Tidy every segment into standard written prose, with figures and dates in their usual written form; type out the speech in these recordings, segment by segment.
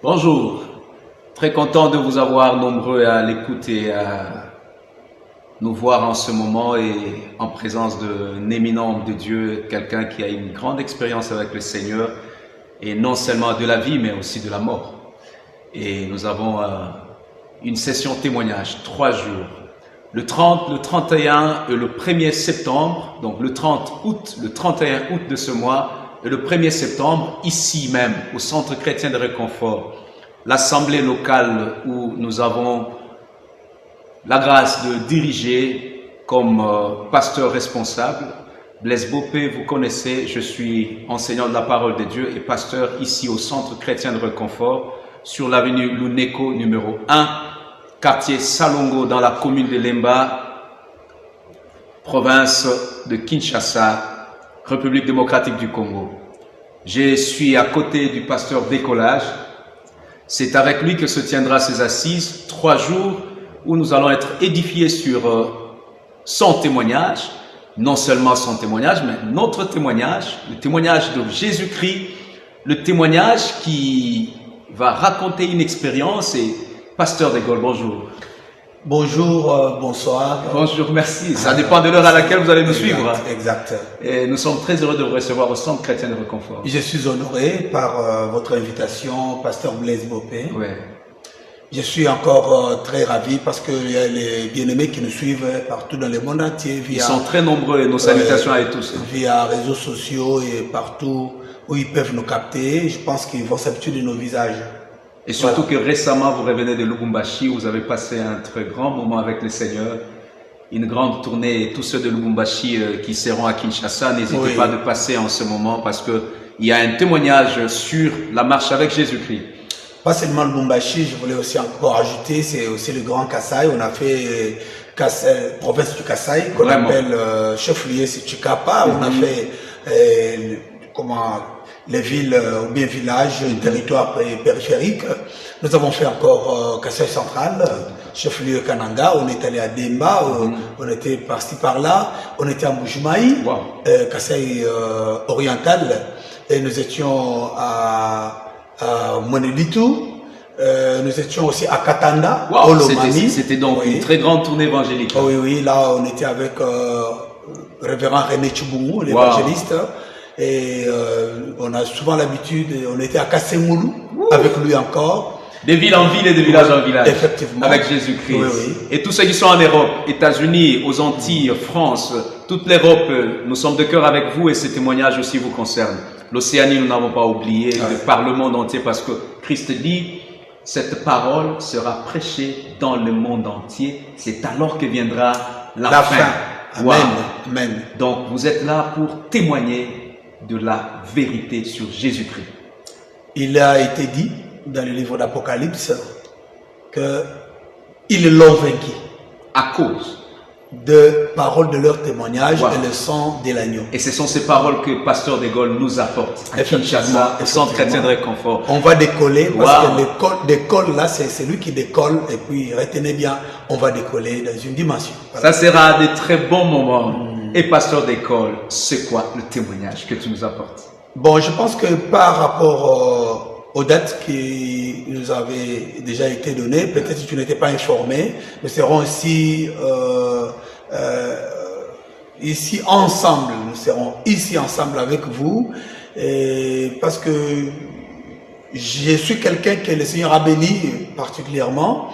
Bonjour, très content de vous avoir nombreux à l'écoute et à nous voir en ce moment et en présence d'un éminent homme de Dieu, quelqu'un qui a une grande expérience avec le Seigneur et non seulement de la vie mais aussi de la mort. Et nous avons une session témoignage, 3 jours, le 30, le 31 et le 1er septembre, donc le 30 août, le 31 août de ce mois et le 1er septembre, ici même, au Centre chrétien de réconfort, l'assemblée locale où nous avons la grâce de diriger comme pasteur responsable. Blaise Bopé, vous connaissez, je suis enseignant de la parole de Dieu et pasteur ici au Centre chrétien de réconfort sur l'avenue Luneko numéro 1, quartier Salongo dans la commune de Lemba, province de Kinshasa, République démocratique du Congo. Je suis à côté du pasteur Décollage. C'est avec lui que se tiendra ces assises, 3 jours où nous allons être édifiés sur son témoignage, non seulement son témoignage, mais notre témoignage, le témoignage de Jésus-Christ, le témoignage qui va raconter une expérience. Et pasteur De Gaulle, bonjour. Bonjour, bonsoir. Bonjour, merci. Ça dépend de l'heure à laquelle vous allez nous suivre. Exact. Et nous sommes très heureux de vous recevoir au Centre chrétien de réconfort. Je suis honoré par votre invitation, pasteur Blaise Bopé. Ouais. Je suis encore très ravi parce qu'il y a les bien-aimés qui nous suivent partout dans le monde entier. Via, ils sont très nombreux et nos salutations à eux tous. Via réseaux sociaux et partout où ils peuvent nous capter. Je pense qu'ils vont s'habituer de nos visages. Et surtout que récemment, vous revenez de Lubumbashi, vous avez passé un très grand moment avec le Seigneur, une grande tournée. Et tous ceux de Lubumbashi qui seront à Kinshasa, n'hésitez pas de passer en ce moment parce qu'il y a un témoignage sur la marche avec Jésus-Christ. Pas seulement Lubumbashi, je voulais aussi encore ajouter, c'est aussi le Grand Kasaï. On a fait province du Kasaï, qu'on appelle chef-lieu, c'est Chikapa. On a fait les villes ou bien villages, territoires périphériques. Nous avons fait encore Kasaï central, chef-lieu Kananga. On est allé à Demba, on était par-ci par-là. On était à Mbujimaï, Kasaï oriental. Et nous étions à Monelitu. Nous étions aussi à Katanda, Olomami. C'était donc une très grande tournée évangélique. Oui, là on était avec révérend René Chubungu, l'évangéliste. Et on a souvent l'habitude, on était à Kassemoulou avec lui encore. De ville en ville et de village en village. Effectivement. Avec Jésus-Christ. Et tous ceux qui sont en Europe, États-Unis, aux Antilles, France, toute l'Europe, nous sommes de cœur avec vous et ce témoignage aussi vous concerne. L'Océanie, nous n'avons pas oublié, par le monde entier, parce que Christ dit, cette parole sera prêchée dans le monde entier. C'est alors que viendra la fin. Amen. Amen. Donc, vous êtes là pour témoigner de la vérité sur Jésus-Christ. Il a été dit dans le livre d'Apocalypse qu'ils l'ont vaincu à cause de paroles de leur témoignage et le sang de l'agneau. Et ce sont ces paroles que Pasteur De Gaulle nous apporte à Kinshasa, au Centre chrétien de réconfort. On va décoller parce que décolle là, c'est lui qui décolle. Et puis retenez bien, on va décoller dans une dimension. Voilà. Ça sera des très bons moments. Et Pasteur De Gaulle, c'est quoi le témoignage que tu nous apportes? Bon, je pense que par rapport aux dates qui nous avaient déjà été données, peut-être que tu n'étais pas informé, nous serons ici ici ensemble, nous serons ici ensemble avec vous, parce que je suis quelqu'un que le Seigneur a béni particulièrement,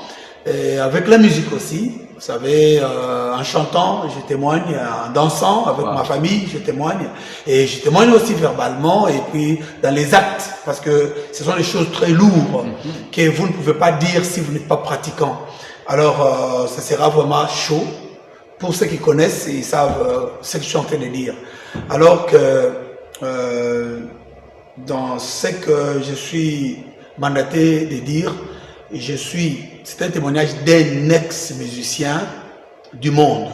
avec la musique aussi. Vous savez, en chantant, je témoigne, en dansant avec ma famille, je témoigne. Et je témoigne aussi verbalement et puis dans les actes, parce que ce sont des choses très lourdes que vous ne pouvez pas dire si vous n'êtes pas pratiquant. Alors, ça sera vraiment chaud. Pour ceux qui connaissent, ils savent ce que je suis en train de dire. Alors que dans ce que je suis mandaté de dire, c'est un témoignage d'un ex-musicien du monde.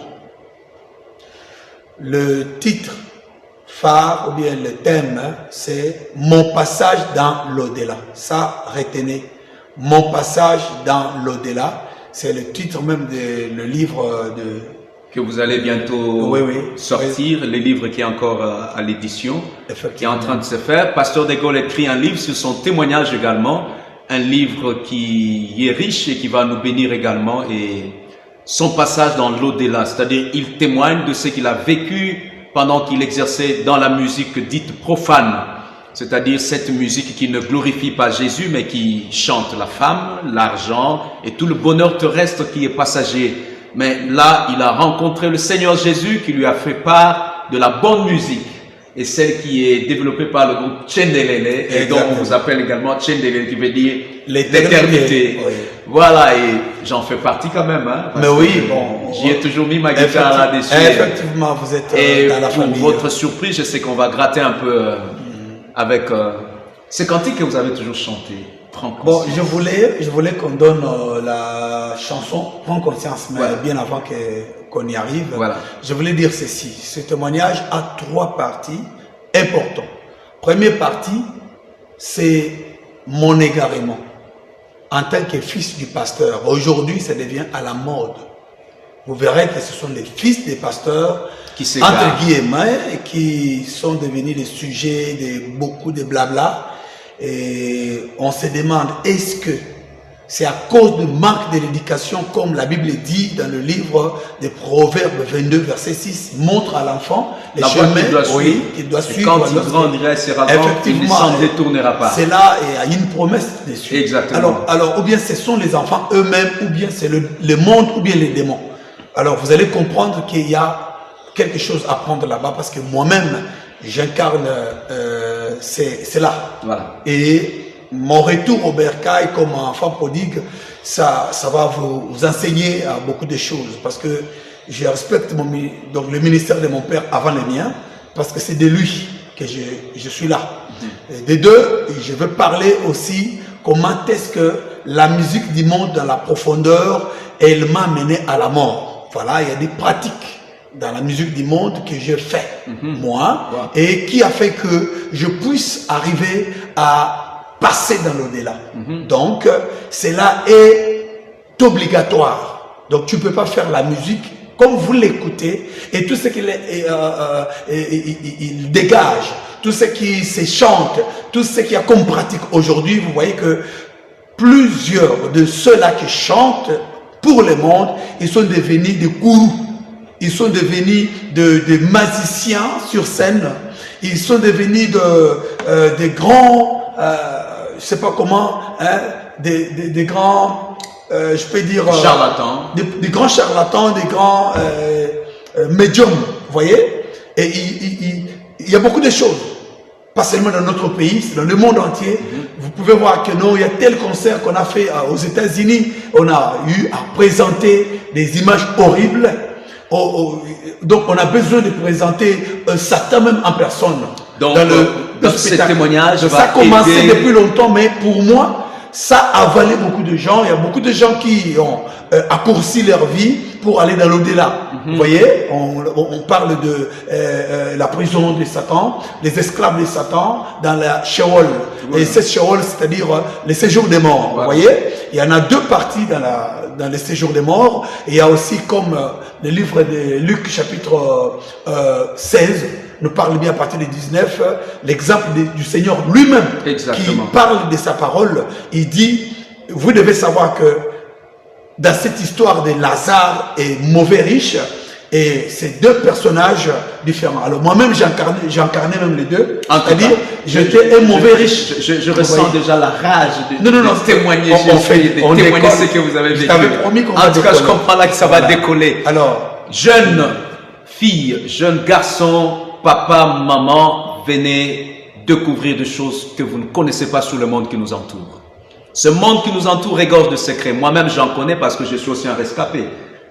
Le titre phare ou bien le thème, c'est « Mon passage dans l'au-delà ». Ça, retenez. « Mon passage dans l'au-delà », c'est le titre même du livre que vous allez bientôt sortir, le livre qui est encore à l'édition, qui est en train de se faire. Pasteur De Gaulle écrit un livre sur son témoignage également, un livre qui est riche et qui va nous bénir également, et son passage dans l'au-delà, c'est-à-dire il témoigne de ce qu'il a vécu pendant qu'il exerçait dans la musique dite profane, c'est-à-dire cette musique qui ne glorifie pas Jésus mais qui chante la femme, l'argent et tout le bonheur terrestre qui est passager. Mais là, il a rencontré le Seigneur Jésus qui lui a fait part de la bonne musique, et celle qui est développée par le groupe Tchendelele, et dont on vous appelle également Tchendelele, qui veut dire l'éternité. Oui. Voilà, et j'en fais partie quand même. Hein, mais oui, bon. J'y ai toujours mis ma guitare là-dessus. Effectivement, vous êtes dans la famille. Et pour votre surprise, je sais qu'on va gratter un peu avec ces cantiques que vous avez toujours chantés. Bon, je voulais qu'on donne la chanson Prends conscience, mais voilà, bien avant qu'on y arrive. Voilà. Je voulais dire ceci. Ce témoignage a 3 parties importantes. Première partie, c'est mon égarement. En tant que fils du pasteur, aujourd'hui, ça devient à la mode. Vous verrez que ce sont les fils des pasteurs, qui entre guillemets, qui sont devenus les sujets de beaucoup de blabla. Et on se demande, est-ce que c'est à cause du manque de l'éducation, comme la Bible dit dans le livre des Proverbes 22, verset 6, montre à l'enfant les chemins qu'il doit suivre. Quand il grandira et sera grand, il ne s'en détournera pas. C'est là, et il y a une promesse dessus. Exactement. Alors, ou bien ce sont les enfants eux-mêmes, ou bien c'est le monde, ou bien les démons. Alors, vous allez comprendre qu'il y a quelque chose à prendre là-bas, parce que moi-même, j'incarne c'est là. Voilà. Et mon retour au bercail comme enfant prodigue, ça va vous enseigner à beaucoup de choses, parce que je respecte donc le ministère de mon père avant le mien, parce que c'est de lui que je suis là. Et des deux, je veux parler aussi comment est-ce que la musique du monde dans la profondeur, elle m'a mené à la mort. Voilà, il y a des pratiques dans la musique du monde que je fais, moi, et qui a fait que je puisse arriver à passer dans l'au-delà. Donc, cela est obligatoire. Donc, tu ne peux pas faire la musique comme vous l'écoutez, et tout ce qu'il il dégage, tout ce qui se chante, tout ce qu'il y a comme pratique aujourd'hui, vous voyez que plusieurs de ceux-là qui chantent pour le monde, ils sont devenus des gourous. Ils sont devenus des magiciens sur scène. Ils sont devenus des grands, je ne sais pas comment, hein, des grands, je peux dire... charlatans. Des grands charlatans, des grands médiums, vous voyez. Et il y a beaucoup de choses. Pas seulement dans notre pays, c'est dans le monde entier. Vous pouvez voir que non, il y a tel concert qu'on a fait aux États-Unis. On a eu à présenter des images horribles. Donc on a besoin de présenter Satan même en personne. Donc dans ce témoignage, ça a commencé depuis longtemps, mais pour moi, ça a avalé beaucoup de gens. Il y a beaucoup de gens qui ont raccourci leur vie pour aller dans l'au-delà. Vous voyez, on parle de la prison de Satan, les esclaves de Satan dans la Sheol. Et cette Sheol, c'est-à-dire le séjour des morts. Vous voyez, il y en a 2 parties dans le séjour des morts. Et il y a aussi, comme le livre de Luc, chapitre 16, nous parle bien à partir du 19, l'exemple du Seigneur lui-même, qui parle de sa parole. Il dit, vous devez savoir que dans cette histoire de Lazare et mauvais riche, et c'est 2 personnages différents. Alors moi-même, j'incarnais même les 2. C'est-à-dire, j'étais un mauvais riche. Je ressens déjà la rage de témoigner. Témoigner ce que vous avez vécu. En tout cas, je comprends là que ça va décoller. Alors, jeune fille, jeune garçon, papa, maman, venez découvrir des choses que vous ne connaissez pas sur le monde qui nous entoure. Ce monde qui nous entoure regorge de secrets. Moi-même, j'en connais parce que je suis aussi un rescapé.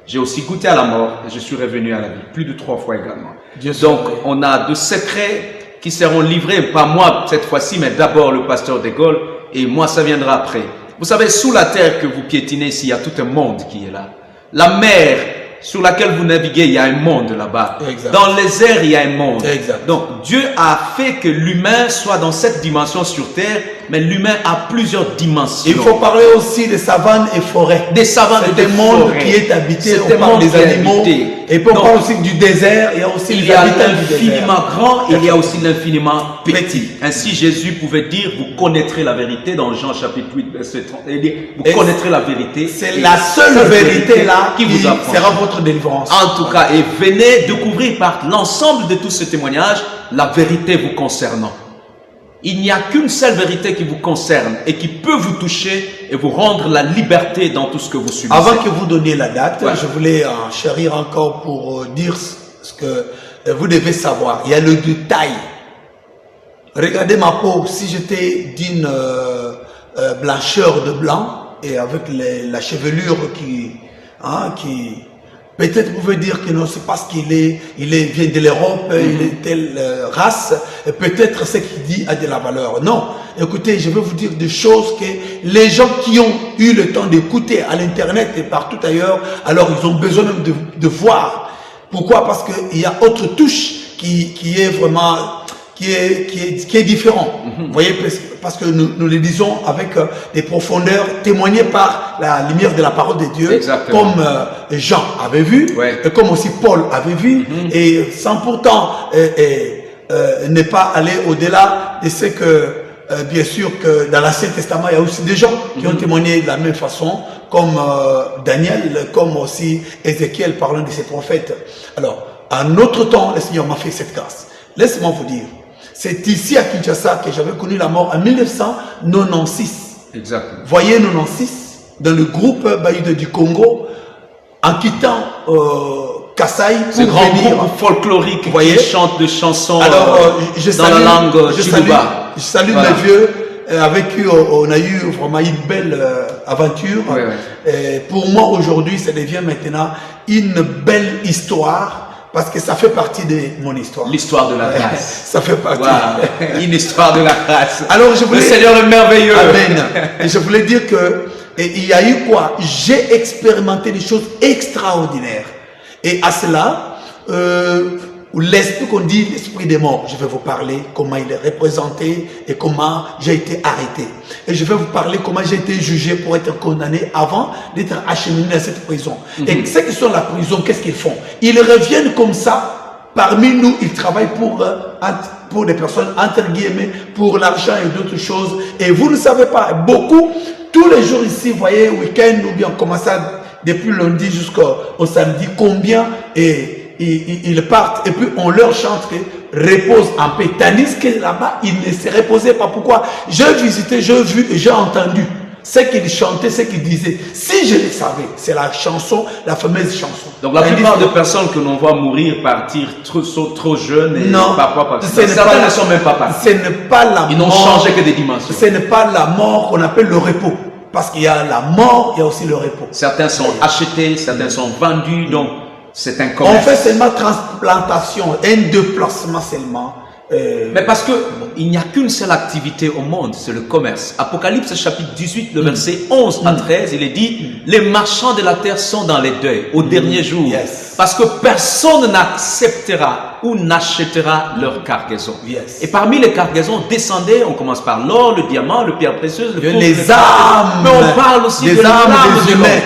J'ai aussi goûté à la mort et je suis revenu à la vie, plus de 3 fois également. Donc, on a de secrets qui seront livrés, pas moi cette fois-ci, mais d'abord le pasteur de Gaulle, et moi, ça viendra après. Vous savez, sous la terre que vous piétinez ici, il y a tout un monde qui est là. La mer sur laquelle vous naviguez, il y a un monde là-bas. Dans les airs, il y a un monde. Donc, Dieu a fait que l'humain soit dans cette dimension sur terre, mais l'humain a plusieurs dimensions. Il faut parler aussi des savanes et forêts. Des savanes et des mondes qui est habité, on parle des animaux. Et pour Donc, parler aussi du désert, il y a aussi il les y a habitants du désert. l'infiniment grand et il y a aussi l'infiniment petit. Ainsi, Jésus pouvait dire, vous connaîtrez la vérité dans Jean chapitre 8, verset 30. Il dit, vous connaîtrez la vérité. C'est et la seule vérité là qui vous apprend. sera votre délivrance. En tout cas, et venez découvrir par l'ensemble de tous ces témoignages la vérité vous concernant. Il n'y a qu'une seule vérité qui vous concerne et qui peut vous toucher et vous rendre la liberté dans tout ce que vous subissez. Avant que vous donniez la date, Ouais. je voulais en chérir encore pour dire ce que vous devez savoir. Il y a le détail. Regardez ma peau. Si j'étais d'une blancheur de blanc et avec la chevelure qui peut-être vous pouvez dire que non, c'est parce qu'il vient de l'Europe, il est telle race, et peut-être ce qu'il dit a de la valeur. Non, écoutez, je vais vous dire des choses que les gens qui ont eu le temps d'écouter à l'internet et partout ailleurs, alors ils ont besoin même de voir. Pourquoi? Parce qu'il y a autre touche qui est vraiment qui est différent. Vous voyez, parce que nous le disons avec des profondeurs témoignées par la lumière de la parole de Dieu. Exactement. Comme Jean avait vu, Ouais. et comme aussi Paul avait vu, et sans pourtant ne pas aller au-delà de ce que, bien sûr, que dans l'Ancien Testament, il y a aussi des gens qui ont témoigné de la même façon, comme Daniel, comme aussi Ézéchiel parlant de ses prophètes. Alors, à notre temps, le Seigneur m'a fait cette grâce. Laissez-moi vous dire, c'est ici à Kinshasa que j'avais connu la mort en 1996. Exactement. Voyez 96, dans le groupe Baïde du Congo, en quittant Kassai Ce pour grand venir. groupe folklorique voyez? qui chante des chansons Alors, je dans salue, la langue je Chiluba. salue Voilà. mes vieux, avec qui on a eu vraiment une belle aventure. Ouais, ouais. Et pour moi, aujourd'hui, ça devient maintenant une belle histoire, parce que ça fait partie de mon histoire. L'histoire de la grâce. Ça fait partie. Wow. Une histoire de la grâce. Alors, je voulais... Le Seigneur est merveilleux. Amen. Et je voulais dire que il y a eu quoi? J'ai expérimenté des choses extraordinaires. Et à cela, l'esprit qu'on dit, l'esprit des morts, je vais vous parler comment il est représenté et comment j'ai été arrêté. Et je vais vous parler comment j'ai été jugé pour être condamné avant d'être acheminé dans cette prison. Et ceux qui sont dans la prison, qu'est-ce qu'ils font? Ils reviennent comme ça. Parmi nous, ils travaillent pour des personnes, entre guillemets, pour l'argent et d'autres choses. Et vous ne savez pas, beaucoup, tous les jours ici, vous voyez, week-end, ou bien on commence depuis lundi jusqu'au samedi, combien ils partent, et puis on leur chante que repose en paix. Tandis que là-bas, ils ne se reposaient pas. Pourquoi? J'ai visité, j'ai vu et j'ai entendu ce qu'ils chantaient, ce qu'ils disaient. Si je le savais, c'est la chanson, la fameuse chanson. Donc la plupart des personnes que l'on voit mourir, partir sont trop jeunes et non, parfois ce n'est certains pas ne sont même pas partis. Ce n'est pas la Ils n'ont mort. changé que des dimensions. Ce n'est pas la mort qu'on appelle le repos. Parce qu'il y a la mort, il y a aussi le repos. Certains sont achetés, certains sont vendus, donc c'est un On commerce. fait seulement transplantation, un déplacement seulement. Mais parce que il n'y a qu'une seule activité au monde, c'est le commerce. Apocalypse chapitre 18, le verset 11 à 13, il est dit, les marchands de la terre sont dans les deuils au dernier jour. Yes. Parce que personne n'acceptera ou n'achètera leur cargaison. Yes. Et parmi les cargaisons, descendez, on commence par l'or, le diamant, le pierre précieuse, le pourpre, les le âmes. mais on parle aussi des de âmes l'âme des de l'homme humains.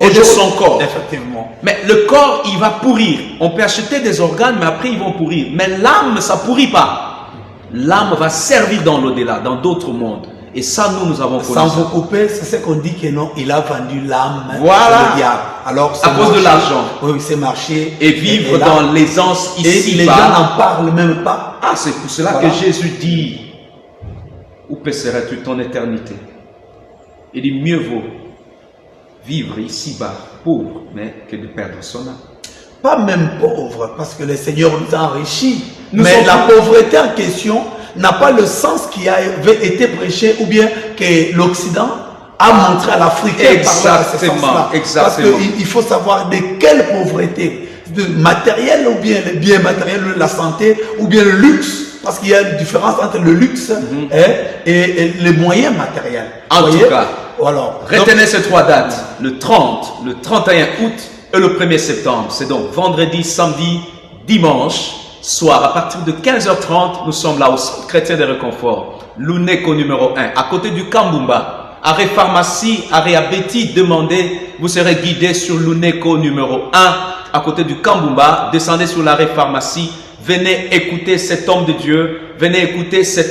et de son corps. Effectivement. Mais le corps, il va pourrir. On peut acheter des organes, mais après, ils vont pourrir. Mais l'âme, ça pourrit pas. L'âme va servir dans l'au-delà, dans d'autres mondes. Et ça, nous avons connu. Sans vous couper, c'est ce qu'on dit que non, il a vendu l'âme Voilà. au diable. Alors, À cause de l'argent. Oui, c'est marché. Et vivre là, dans l'aisance et les gens ici-bas. n'en parlent même pas. Ah, c'est pour cela Voilà. que Jésus dit, où passeras-tu ton éternité? Il dit, mieux vaut vivre ici-bas pauvre, mais que de perdre son âme. Pas même pauvre, parce que le Seigneur nous a enrichis. Nous Mais sommes- la pauvreté en question n'a pas le sens qui avait été prêché ou bien que l'Occident a montré à l'Afrique. Exactement, exactement. Parce qu'il faut savoir de quelle pauvreté, de matériel ou bien le bien matériel, la santé ou bien le luxe. Parce qu'il y a une différence entre le luxe et les moyens matériels. En Vous tout voyez? cas, Voilà. retenez ces trois dates, le 30, le 31 août et le 1er septembre. C'est donc vendredi, samedi, dimanche, soir. À partir de 15h30, nous sommes là au Centre chrétien de réconfort, l'UNECO numéro 1, à côté du Kambumba. Arrêt pharmacie, arrêt à Betty, demandez, vous serez guidé sur l'UNECO numéro 1. à côté du Kambumba, descendez sur l'arrêt pharmacie, venez écouter cet homme de Dieu, venez écouter cet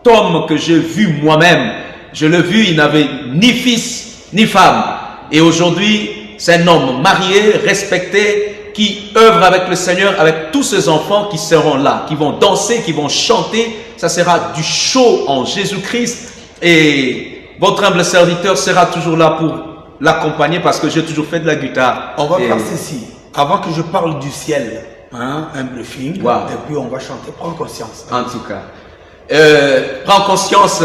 homme que j'ai vu moi-même. Je l'ai vu, il n'avait ni fils ni femme. Et aujourd'hui, c'est un homme marié, respecté, qui œuvre avec le Seigneur, avec tous ses enfants qui seront là, qui vont danser, qui vont chanter. Ça sera du show en Jésus-Christ. Et votre humble serviteur sera toujours là pour l'accompagner parce que j'ai toujours fait de la guitare. On va faire ceci. Avant que je parle du ciel, hein, un briefing, Wow. et puis on va chanter. Prends conscience. En tout cas, prends conscience.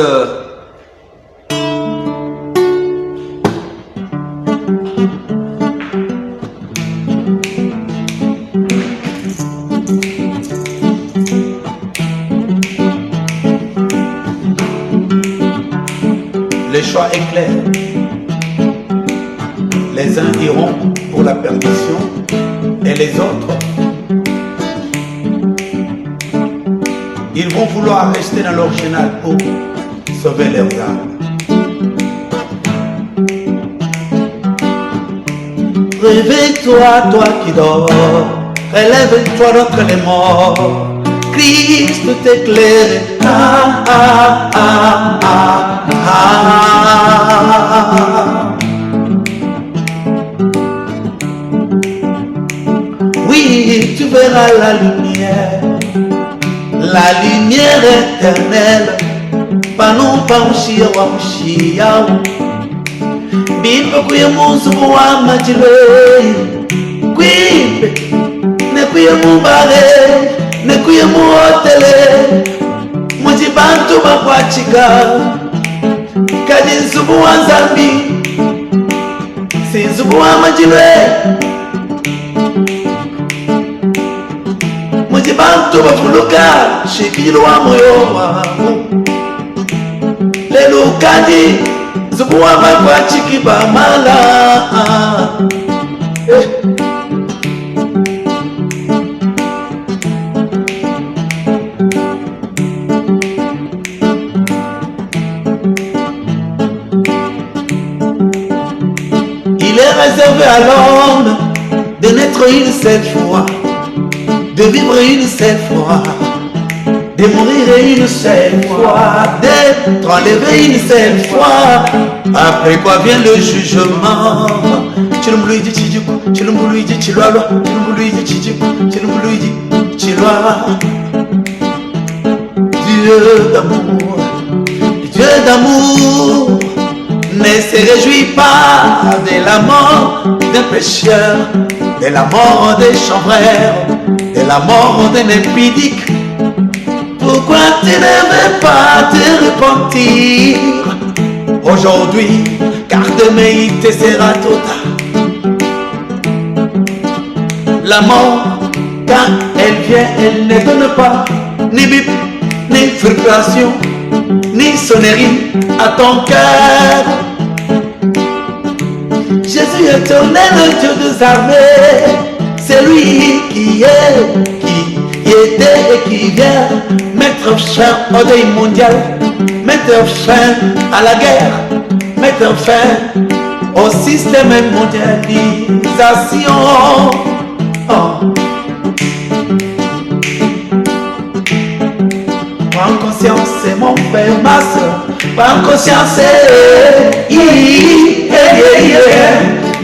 Le choix est clair. Les uns iront pour la perdition et les autres, ils vont vouloir rester dans leur chenal pour sauver leurs âmes. Réveille-toi, toi qui dors, relève-toi d'entre les morts. Christ t'éclaire. Ah, ah, ah, ah, ah. Oui, tu verras la lumière éternelle. Panou paushia wa mushia. Bipo kuya munsu wa majile. Kwipe ne kuya mubale. Ne kuya muotele. Mujibantu bakwachika. Kadi nsubu wa Nzambi. Si nsubu wa majile. Mujibantu bafuluka. Shikilo wa moyo wangu. Lelo kadi nsubu wa bakwachiki bamala. Il est réservé à l'homme de naître une seule fois, de vivre une seule fois, de mourir une seule fois, d'être enlevé une seule fois. Après quoi vient le jugement. Chilumuluidi chijiku, chilumuluidi chilwalo, chilumuluidi chijiku, chilumuluidi chilwa. Dieu d'amour, Dieu d'amour ne se réjouit pas de la mort d'un pécheur, de la mort des chanvrères, de la mort d'un impudique. Pourquoi tu ne veux pas te repentir aujourd'hui, car demain il te sera trop tard. La mort, quand elle vient, elle ne donne pas ni bip, ni frustration, ni sonnerie à ton cœur. Jésus est éternel, le Dieu des armées. C'est lui qui est, qui était et qui vient mettre fin au deuil mondial, mettre fin à la guerre, mettre fin au système mondialisation. Oh. Prends conscience, c'est mon père, ma soeur. Prends conscience,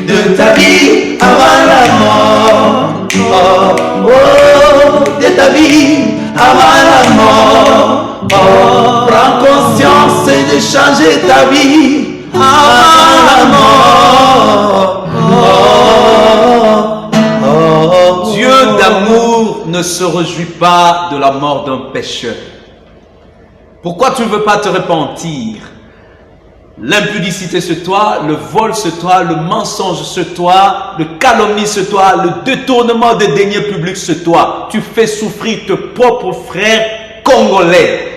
de ta vie avant la mort. Oh, oh, de ta vie avant la mort. Oh, prends conscience de changer ta vie avant la mort. Oh, oh, oh, Dieu d'amour ne se réjouit pas de la mort d'un pécheur. Pourquoi tu ne veux pas te repentir? L'impudicité sur toi, le vol sur toi, le mensonge sur toi, le calomnie sur toi, le détournement des deniers publics sur toi. Tu fais souffrir tes propres frères congolais.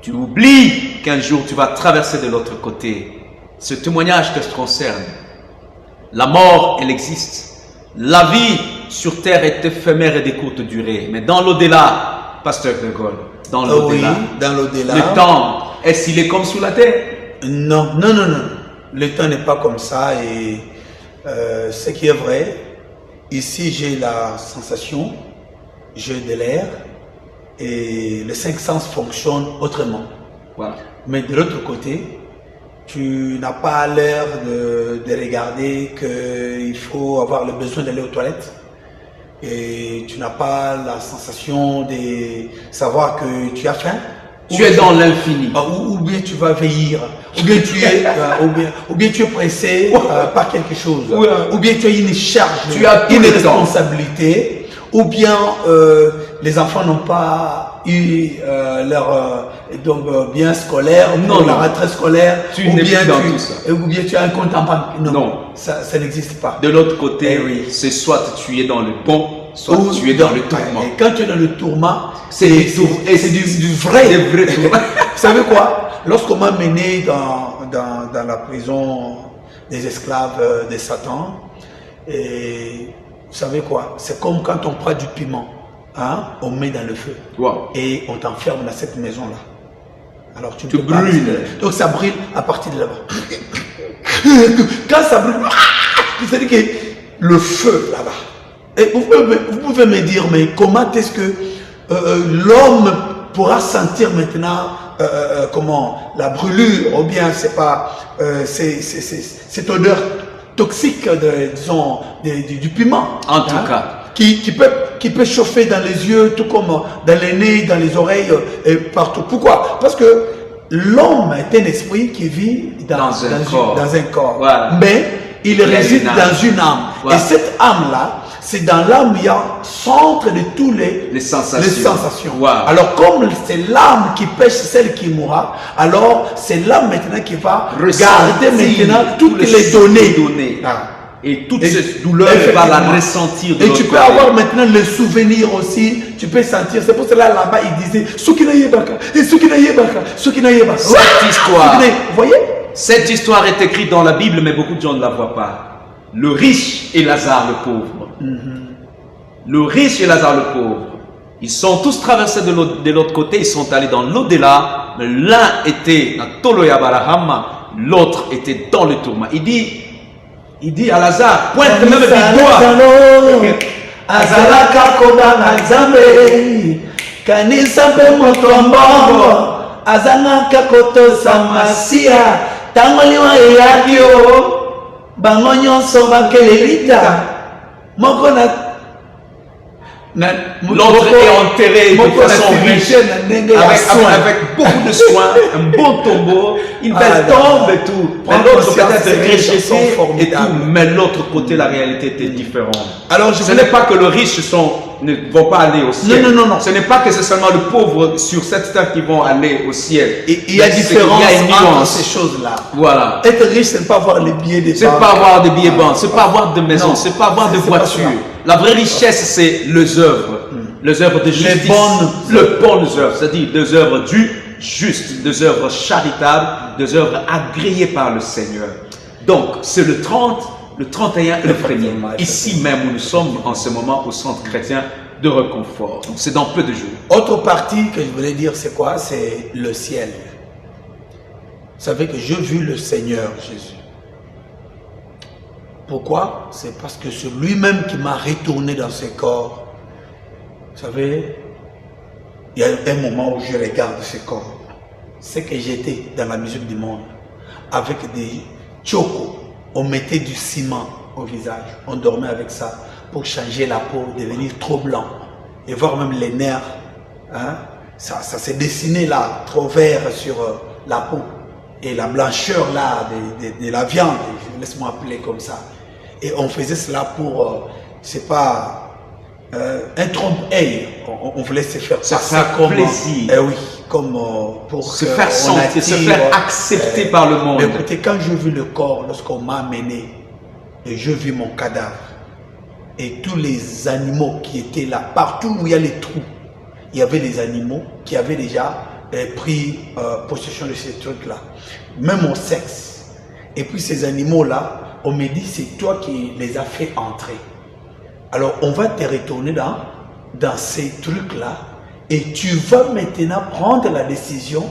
Tu oublies qu'un jour tu vas traverser de l'autre côté. Ce témoignage te concerne. La mort, elle existe. La vie sur terre est éphémère et de courte durée. Mais dans l'au-delà, Pasteur Gregor, dans l'au-delà, oui, dans l'au-delà, le temps, est-ce qu'il est comme sous la terre? Non, non, non, non. Le temps n'est pas comme ça et ce qui est vrai, ici j'ai la sensation, j'ai de l'air et les 5 sens fonctionnent autrement. Voilà. Mais de l'autre côté, tu n'as pas l'air de regarder qu'il faut avoir le besoin d'aller aux toilettes. Et tu n'as pas la sensation de savoir que tu as faim. Tu es dans l'infini. Ou bien tu vas veillir, ou bien tu es, ou bien tu es pressé par quelque chose, ou bien tu as une charge, tu as une responsabilité, ou bien les enfants n'ont pas eu leur bien scolaire, ou la rentrée scolaire, tu n'es plus dans tout ça. Ou bien tu as un compte en banque. Non. Ça n'existe pas. De l'autre côté, c'est soit tu es dans le bon, soit tu es dans le tourment. Et quand tu es dans le tourment, c'est du vrai tourment. Vous savez quoi? Lorsqu'on m'a mené dans la prison des esclaves de Satan, et vous savez quoi? C'est comme quand on prend du piment, hein? On met dans le feu. Wow. Et on t'enferme dans cette maison-là. Alors tu brûles. Donc ça brûle à partir de là-bas. Quand ça brûle, c'est-à-dire que le feu là-bas. Et vous pouvez me dire, mais comment est-ce que l'homme pourra sentir maintenant comment la brûlure, ou bien c'est pas cette odeur toxique disons du piment, en tout cas, qui peut chauffer dans les yeux, tout comme dans les nez, dans les oreilles et partout. Pourquoi? Parce que l'homme est un esprit qui vit dans un corps. Voilà. Mais il réside dans une âme. Voilà. Et cette âme-là, c'est dans l'âme, il y a centre de tous les sensations. Wow. Alors, comme c'est l'âme qui pêche, celle qui mourra, alors c'est l'âme maintenant qui va garder maintenant toutes les données. Et toutes ces douleurs, elle va la ressentir. Et tu peux avoir maintenant le souvenir aussi, tu peux sentir. C'est pour cela là-bas, il disait Cette histoire, vous voyez? Cette histoire est écrite dans la Bible, mais beaucoup de gens ne la voient pas. Le riche et Lazare le pauvre. Le riche et Lazare le pauvre. Ils sont tous traversés de l'autre côté, ils sont allés dans l'au-delà. L'un était dans Toloya Barahama, l'autre était dans le tourment. Il dit à Lazare, pointe même du doigt. Azalaka kodana nzambe kanisa pe moto mbongo azanaka kotosa masia tangoliwa eyakio bango nyonso bakelelita moko l'autre est enterré de façon riche, avec beaucoup de soins, un bon tombeau, une belle tombe et tout. Mais l'autre peut-être réchauffé et tout. Mais l'autre côté, la réalité était différente. Alors, ce n'est pas que le riche ne vont pas aller au ciel. Non. Ce n'est pas que c'est seulement le pauvre sur cette terre qui vont aller au ciel. Et il y a différence entre ces choses-là. Voilà. Être riche, c'est pas avoir les billets de banque. C'est pas avoir des billets banques, c'est pas avoir de maison, c'est pas avoir de voiture. La vraie richesse, c'est les œuvres. Les œuvres de justice. Les bonnes œuvres. C'est-à-dire des œuvres du juste, des œuvres charitables, des œuvres agréées par le Seigneur. Donc, c'est le 30, le 31 et le 1er. Ici même où nous sommes en ce moment au centre chrétien de Reconfort. Donc, c'est dans peu de jours. Autre partie que je voulais dire, c'est quoi? C'est le ciel. Vous savez que j'ai vu le Seigneur Jésus. Pourquoi? C'est parce que c'est lui-même qui m'a retourné dans ce corps. Vous savez, il y a un moment où je regarde ce corps. C'est que j'étais dans la musique du monde. Avec des chocos, on mettait du ciment au visage. On dormait avec ça pour changer la peau, devenir trop blanc. Et voir même les nerfs. Hein? Ça s'est dessiné là, trop vert sur la peau. Et la blancheur là de la viande, laisse-moi appeler comme ça. Et on faisait cela pour, c'est pas un trompe-l'œil. On voulait se faire passer comme plaisir. Oui, comme pour se faire sentir, se faire accepter par le monde. Mais écoutez, quand j'ai vu le corps, lorsqu'on m'a amené, et je vis mon cadavre, et tous les animaux qui étaient là, partout où il y a les trous, il y avait des animaux qui avaient déjà pris possession de ces trucs-là. Même mon sexe. Et puis ces animaux-là, on me dit, c'est toi qui les as fait entrer. Alors on va te retourner dans ces trucs-là Et tu vas maintenant prendre la décision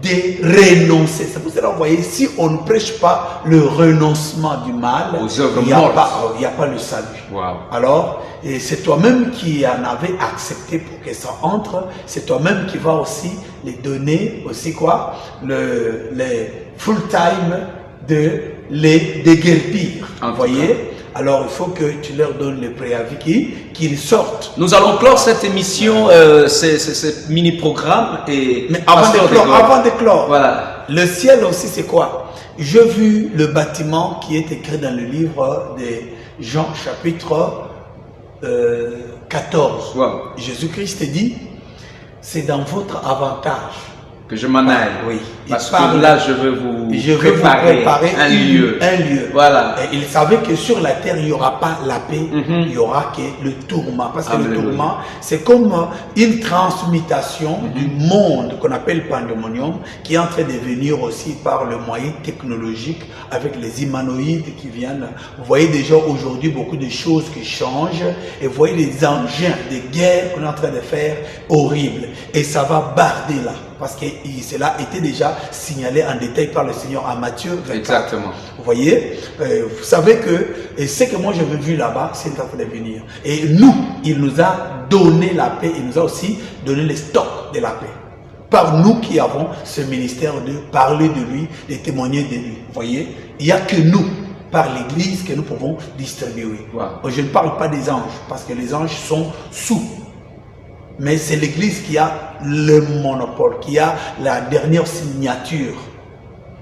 de renoncer. C'est pour cela, vous voyez, si on ne prêche pas le renoncement du mal, aux œuvres il n'y a, mortes. pas le salut. Wow. Alors, et c'est toi-même qui en avais accepté pour que ça entre. C'est toi-même qui va aussi les donner aussi quoi, les full time de les déguerpir. Vous voyez? Alors, il faut que tu leur donnes le préavis qu'ils sortent. Nous allons clore cette émission, ce mini-programme. Mais avant de clore, voilà. Le ciel aussi, c'est quoi? J'ai vu le bâtiment qui est écrit dans le livre de Jean, chapitre 14. Wow. Jésus-Christ dit, c'est dans votre avantage que je m'en aille. Oui. Parce que là, je veux vous préparer un lieu. Voilà. Et il savait que sur la terre, il n'y aura pas la paix, il y aura que le tourment. Parce que le tourment, c'est comme une transmutation du monde qu'on appelle pandémonium, qui est en train de venir aussi par le moyen technologique avec les humanoïdes qui viennent. Vous voyez déjà aujourd'hui beaucoup de choses qui changent et vous voyez les engins de guerre qu'on est en train de faire horribles. Et ça va barder là. Parce que cela était déjà signalé en détail par le Seigneur à Matthieu 24. Exactement. Vous voyez, vous savez que ce que moi j'avais vu là-bas, c'est en train de venir. Et nous, il nous a donné la paix, il nous a aussi donné les stocks de la paix. Par nous qui avons ce ministère de parler de lui, de témoigner de lui. Vous voyez, il n'y a que nous, par l'Église, que nous pouvons distribuer. Wow. Je ne parle pas des anges, parce que les anges sont sous. Mais c'est l'Église qui a le monopole, qui a la dernière signature,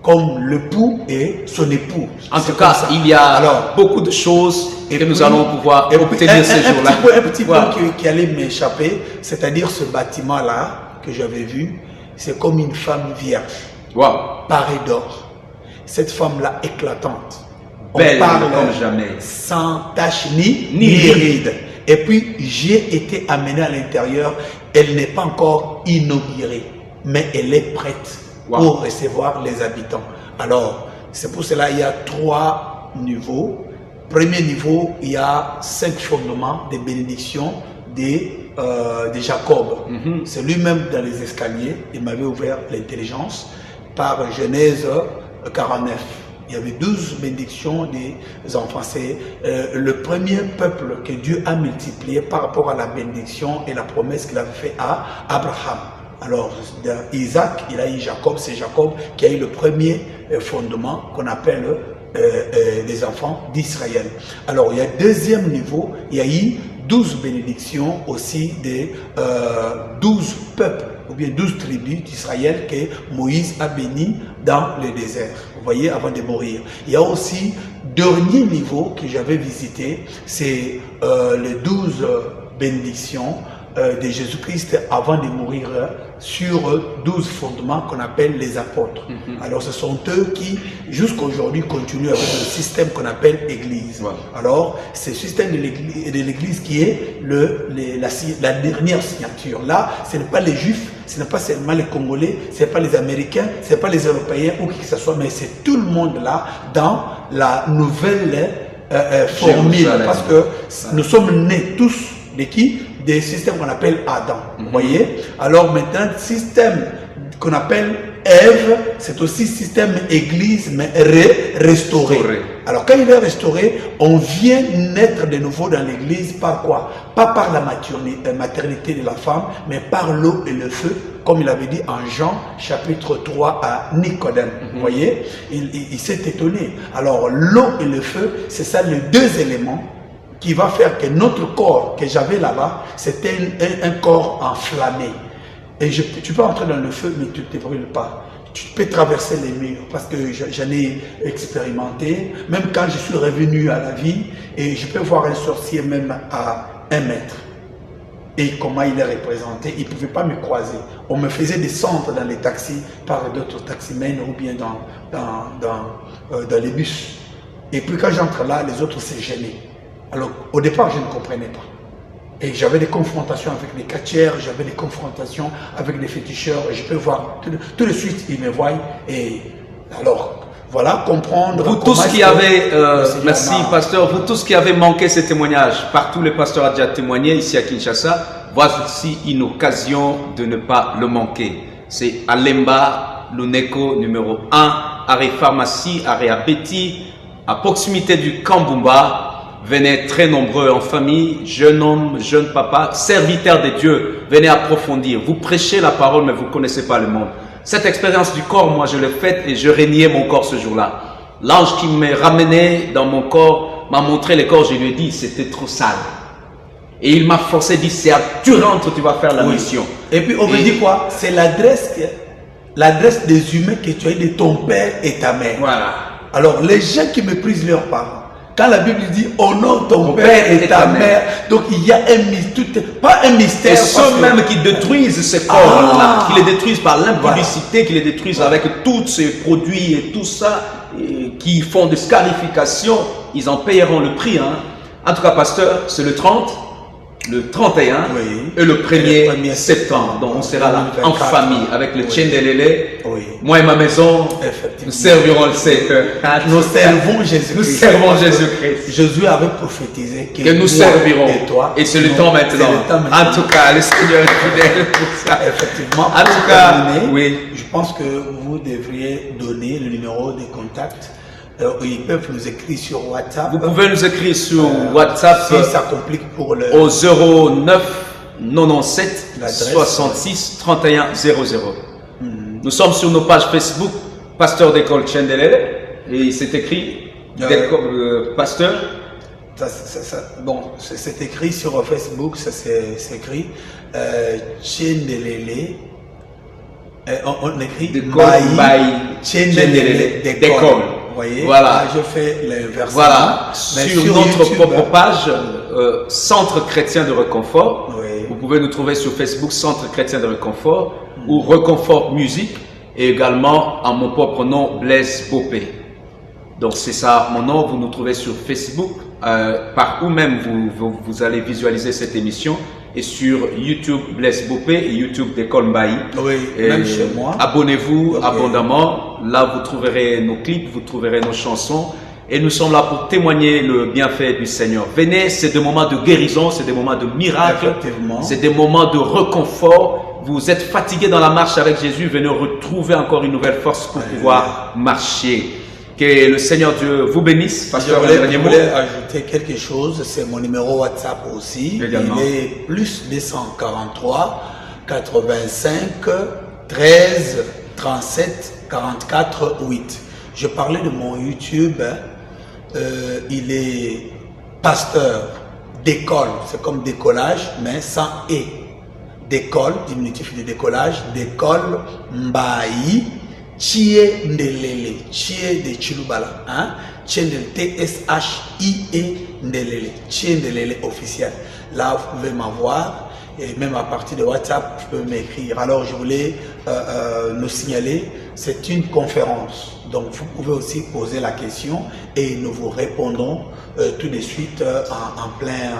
comme l'époux et son époux. En tout cas, il y a beaucoup de choses que nous allons pouvoir obtenir ces jours-là. Un petit point qui allait m'échapper, c'est-à-dire ce bâtiment-là que j'avais vu, c'est comme une femme vierge, parée d'or. Cette femme-là éclatante. Belle on parle comme jamais. Sans tache ni ride. Et puis, j'ai été amené à l'intérieur. Elle n'est pas encore inaugurée, mais elle est prête pour recevoir les habitants. Alors, c'est pour cela qu'il y a 3 niveaux. Premier niveau, il y a 5 fondements de bénédiction de Jacob. C'est lui-même dans les escaliers. Il m'avait ouvert l'intelligence par Genèse 49. Il y avait 12 bénédictions des enfants. C'est le premier peuple que Dieu a multiplié par rapport à la bénédiction et la promesse qu'il avait fait à Abraham. Alors, Isaac, il a eu Jacob. C'est Jacob qui a eu le premier fondement qu'on appelle les enfants d'Israël. Alors, il y a deuxième niveau, il y a eu 12 bénédictions aussi des 12 peuples ou bien 12 tribus d'Israël que Moïse a béni dans le désert. Vous voyez, avant de mourir. Il y a aussi, dernier niveau que j'avais visité, c'est les 12 bénédictions de Jésus-Christ avant de mourir sur 12 fondements qu'on appelle les apôtres. Alors ce sont eux qui, jusqu'à aujourd'hui, continuent avec le système qu'on appelle Église. Alors, c'est le système de l'Église qui est la dernière signature. Là, ce n'est pas les Juifs, ce n'est pas seulement les Congolais, ce n'est pas les Américains, ce n'est pas les Européens ou qui que ce soit, mais c'est tout le monde là dans la nouvelle formule. Parce que nous sommes nés tous de qui? Des systèmes qu'on appelle Adam. Vous voyez? Alors maintenant, système qu'on appelle Ève, c'est aussi système Église, mais restauré. Alors quand il est restauré, on vient naître de nouveau dans l'Église par quoi? Pas par la maternité de la femme, mais par l'eau et le feu, comme il avait dit en Jean chapitre 3 à Nicodème. Vous voyez? Il s'est étonné. Alors l'eau et le feu, c'est ça les 2 éléments qui va faire que notre corps que j'avais là-bas, c'était un corps enflammé. Et tu peux entrer dans le feu, mais tu ne te brûles pas. Tu peux traverser les murs, parce que j'en ai expérimenté. Même quand je suis revenu à la vie, et je peux voir un sorcier même à 1 mètre. Et comment il est représenté, il ne pouvait pas me croiser. On me faisait descendre dans les taxis par d'autres taximens ou bien dans les bus. Et puis quand j'entre là, les autres s'est gênés. Alors, au départ, je ne comprenais pas. Et j'avais des confrontations avec les catcheurs, j'avais des confrontations avec les féticheurs. Et je peux voir, tout de suite, ils me voient. Et alors, voilà, comprendre. Vous tous qui avez, merci pasteur, vous tous qui avez manqué ce témoignage, partout les pasteurs ont déjà témoigné ici à Kinshasa, voici une occasion de ne pas le manquer. C'est à Lemba, Luneko numéro 1, arrêt pharmacie, arrêt à Betty, à proximité du Kambumba. Venez très nombreux en famille, jeunes hommes, jeunes papas, serviteurs de Dieu. Venez approfondir. Vous prêchez la parole, mais vous ne connaissez pas le monde. Cette expérience du corps, moi je l'ai faite et je régnais mon corps ce jour-là. L'ange qui m'a ramené dans mon corps m'a montré le corps, je lui ai dit c'était trop sale. Et il m'a forcé, dit c'est à tu rentres, tu vas faire la mission. Et puis on me dit quoi? C'est l'adresse des humains que tu as de ton père et ta mère. Voilà. Alors les gens qui méprisent leurs parents, quand la Bible dit honore ton père et ta mère, donc il y a un mystère, pas un mystère. Et ceux même qui détruisent ces corps-là, qui les détruisent par l'impudicité, qui les détruisent avec tous ces produits et tout ça, et qui font des scarifications, ils en payeront le prix. Hein. En tout cas, pasteur, c'est le 30, le 31 et le 1er septembre. Donc on sera là en famille avec le Tchendelele. Moi et ma maison, nous servirons le Seigneur. Nous servons Jésus-Christ. Nous servons Jésus-Christ. Jésus avait prophétisé que nous servirons. Et c'est le temps maintenant. En tout cas, le Seigneur est fidèle pour ça. Effectivement. En tout cas, oui. Je pense que vous devriez donner le numéro de contact. Ils peuvent nous écrire sur WhatsApp. Vous pouvez nous écrire sur WhatsApp si ça complique pour le... au 09 97 66 31 00. Nous sommes sur nos pages Facebook, Pasteur d'école Tchendelele, et c'est écrit Pasteur. Bon, c'est écrit sur Facebook, ça c'est écrit Tchendelele. On écrit Tchendelele d'école. Vous voyez, voilà. Là, je fais l'inverse. Voilà, sur notre propre page, Centre chrétien de réconfort. Vous pouvez nous trouver sur Facebook, Centre chrétien de réconfort, ou Reconfort Musique, et également à mon propre nom, Blaise Bopé. Donc c'est ça mon nom, vous nous trouvez sur Facebook, par où même vous allez visualiser cette émission, et sur YouTube Blaise Bopé et YouTube d'École Mbaï. Oui, même chez moi. Abonnez-vous abondamment, là vous trouverez nos clips, vous trouverez nos chansons, et nous sommes là pour témoigner le bienfait du Seigneur. Venez, c'est des moments de guérison, c'est des moments de miracle, c'est des moments de réconfort. Vous êtes fatigué dans la marche avec Jésus, venez retrouver encore une nouvelle force pour pouvoir marcher. Que le Seigneur Dieu vous bénisse. Pasteur, je voulais ajouter quelque chose, c'est mon numéro WhatsApp aussi. Également. Il est plus 243 85 13 37 44 8. Je parlais de mon YouTube, il est pasteur d'école, c'est comme décollage, mais sans et. D'école, diminutif de décollage, d'école Mbaï. Tchie Ndelele, Tchie de Chilubala, hein? Tchie Ndelele, T-S-H-I-E Ndelele, Tchie Ndelele officiel. Là, vous pouvez m'avoir, et même à partir de WhatsApp, je peux m'écrire. Alors, je voulais nous signaler, c'est une conférence. Donc, vous pouvez aussi poser la question et nous vous répondons tout de suite en plein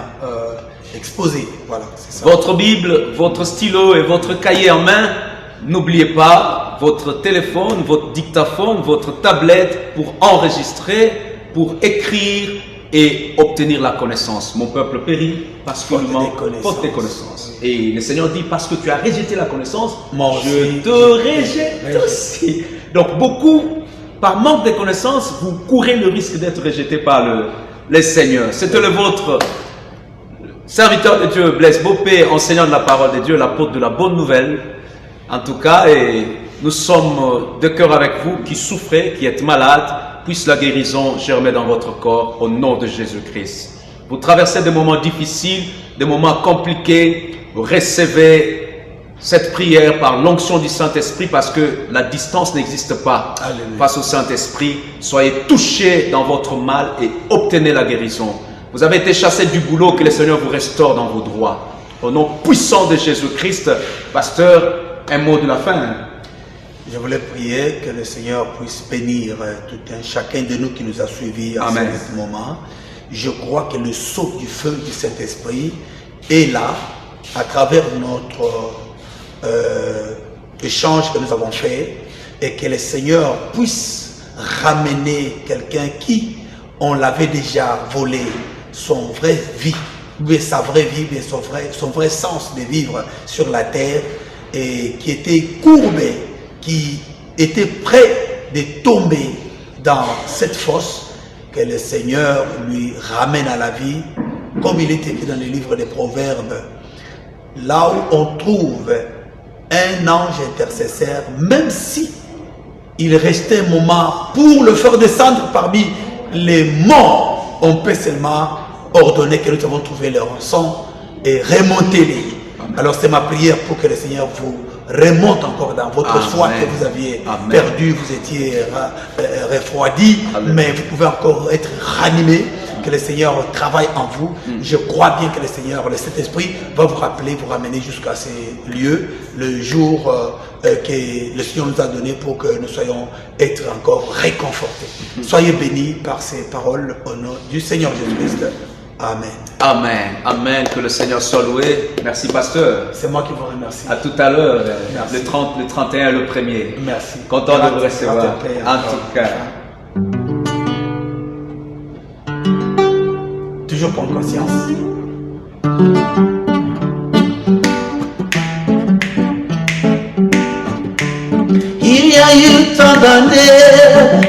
exposé. Voilà, c'est ça. Votre Bible, votre stylo et votre cahier en main. N'oubliez pas votre téléphone, votre dictaphone, votre tablette pour enregistrer, pour écrire et obtenir la connaissance. Mon peuple périt parce qu'il manque faute des connaissances. Et le Seigneur dit, parce que tu as rejeté la connaissance, je te rejette aussi. Donc beaucoup, par manque de connaissances, vous courez le risque d'être rejeté par le Seigneur. C'était le vôtre. Serviteur de Dieu, Blaise Bopé, enseignant de la parole de Dieu, l'apôtre de la bonne nouvelle. En tout cas, et nous sommes de cœur avec vous qui souffrez, qui êtes malades, puisse la guérison germer dans votre corps au nom de Jésus-Christ. Vous traversez des moments difficiles, des moments compliqués, vous recevez cette prière par l'onction du Saint-Esprit parce que la distance n'existe pas. Alléluia. Face au Saint-Esprit. Soyez touchés dans votre mal et obtenez la guérison. Vous avez été chassé du boulot, que le Seigneur vous restaure dans vos droits. Au nom puissant de Jésus-Christ, pasteur, un mot de la fin. Je voulais prier que le Seigneur puisse bénir tout chacun de nous qui nous a suivis à ce moment. Je crois que le sceau du feu du Saint-Esprit est là, à travers notre échange que nous avons fait, et que le Seigneur puisse ramener quelqu'un qui, on l'avait déjà volé, son vrai vie, sa vraie vie, son vrai sens de vivre sur la terre, et qui était courbé, qui était prêt de tomber dans cette fosse, que le Seigneur lui ramène à la vie, comme il est écrit dans le livre des Proverbes, là où on trouve un ange intercesseur, même si il restait un moment pour le faire descendre parmi les morts, on peut seulement ordonner que nous avons trouvé leur sang et remonter les. Alors c'est ma prière pour que le Seigneur vous remonte encore dans votre foi que vous aviez perdu, vous étiez refroidi, mais vous pouvez encore être ranimé, que le Seigneur travaille en vous. Je crois bien que le Seigneur, le Saint-Esprit, va vous rappeler, vous ramener jusqu'à ces lieux, le jour que le Seigneur nous a donné pour que nous soyons être encore réconfortés. Soyez bénis par ces paroles au nom du Seigneur Jésus-Christ. Amen. Amen. Amen. Que le Seigneur soit loué. Merci, pasteur. C'est moi qui vous remercie. À tout à l'heure, le 30, le 31, le 1er. Merci. Content de vous recevoir. En tout cas. Toujours prendre conscience. Il y a eu tant d'années,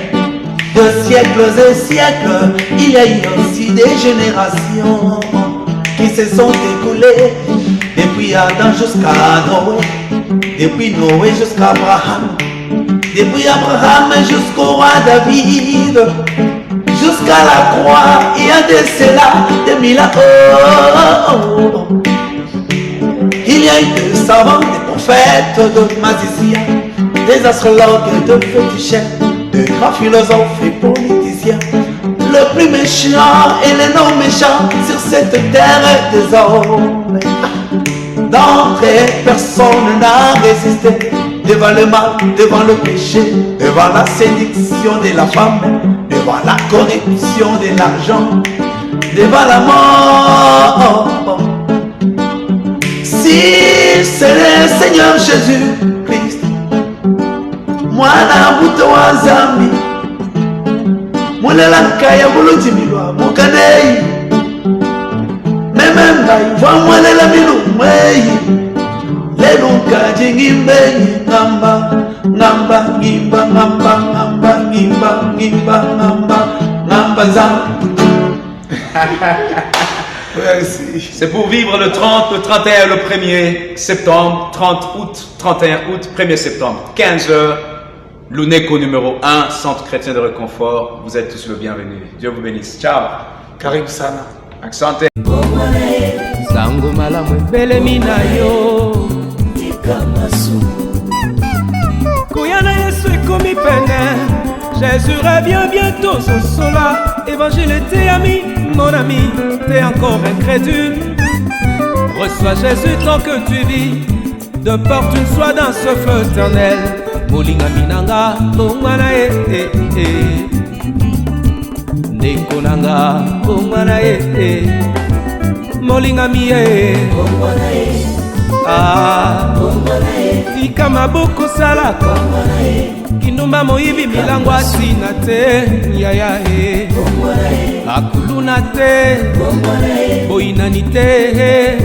de siècles et siècles, il y a eu aussi des générations qui se sont écoulées, depuis Adam jusqu'à Noé, depuis Noé jusqu'à Abraham, depuis Abraham jusqu'au roi David, jusqu'à la croix. Il y a de cela des mille ans. Il y a eu des savants, des prophètes, de magiciens, des astrologues, de féticheurs, de grands philosophes et politiciens. Le plus méchant et le non méchant sur cette terre des hommes. D'entre eux, personne n'a résisté devant le mal, devant le péché, devant la séduction de la femme, devant la corruption de l'argent, devant la mort. Si c'est le Seigneur Jésus-Christ, moi na buto wazami, mwana kaya buluti milwa mukanei, mememba iwa mwana la milu mweyi, leluka jingimbe ngamba ngamba ngimba ngamba ngamba ngimba ngimba ngamba ngamba za. C'est pour vivre le 30, le 31, le 1er septembre, 30 août, 31 août, 1er septembre, 15h, l'UNECO numéro 1, Centre chrétien de réconfort. Vous êtes tous le bienvenu. Dieu vous bénisse. Ciao. Karibu sana. Accente. Sango malamu belemi na yo ikamasu Kuyana Yesu ekomi pene. Jésus revient bientôt, son sola. Évangile était ami, mon ami, t'es encore incrédule. Reçois Jésus tant que tu vis, de porte une soie dans ce feu éternel. Molinga minanga, bongwana Nekonanga, bongwana Molinga miye, bongwana ah, bongwana Ikama boko salaka, kinumba moyibi milango asina te, yaya akuluna te, boinani te,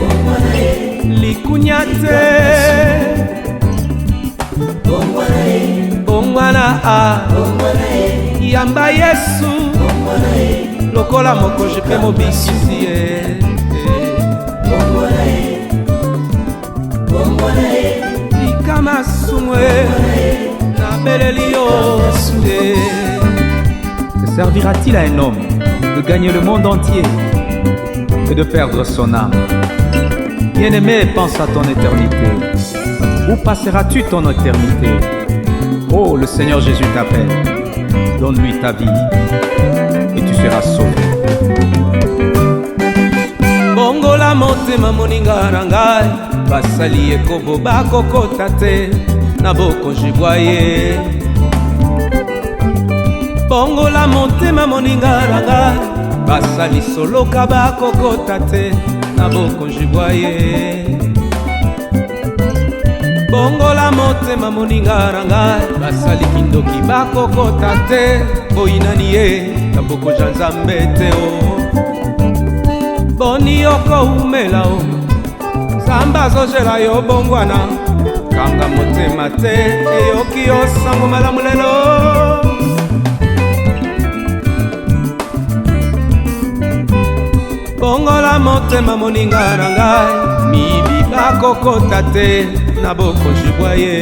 likunya te, bongwana a, yamba Yesu, lokola moko jepe mobikisi likama sumwe na belelio. Que servira-t-il à un homme de gagner le monde entier et de perdre son âme? Bien-aimé, pense à ton éternité. Où passeras-tu ton éternité? Oh, le Seigneur Jésus t'appelle. Donne-lui ta vie et tu seras sauvé. Bongola motema moninga na ngai, basali ekobo bakokota te na bokonzi bwa ye. Bongola motema moninga na ngai, basali soloka bakokota te na bokonzi bwa ye. Bongola motema moninga na ngai, basali kindoki bakokota te boinani ye na bokonzi Nzambe te o. boni okoumela o Nzambe azozela yo bongwana kanga motema te eyoki yo sango malamu lelo bongola motema moninga na ngai mibika kokota te na bokonzi bwa ye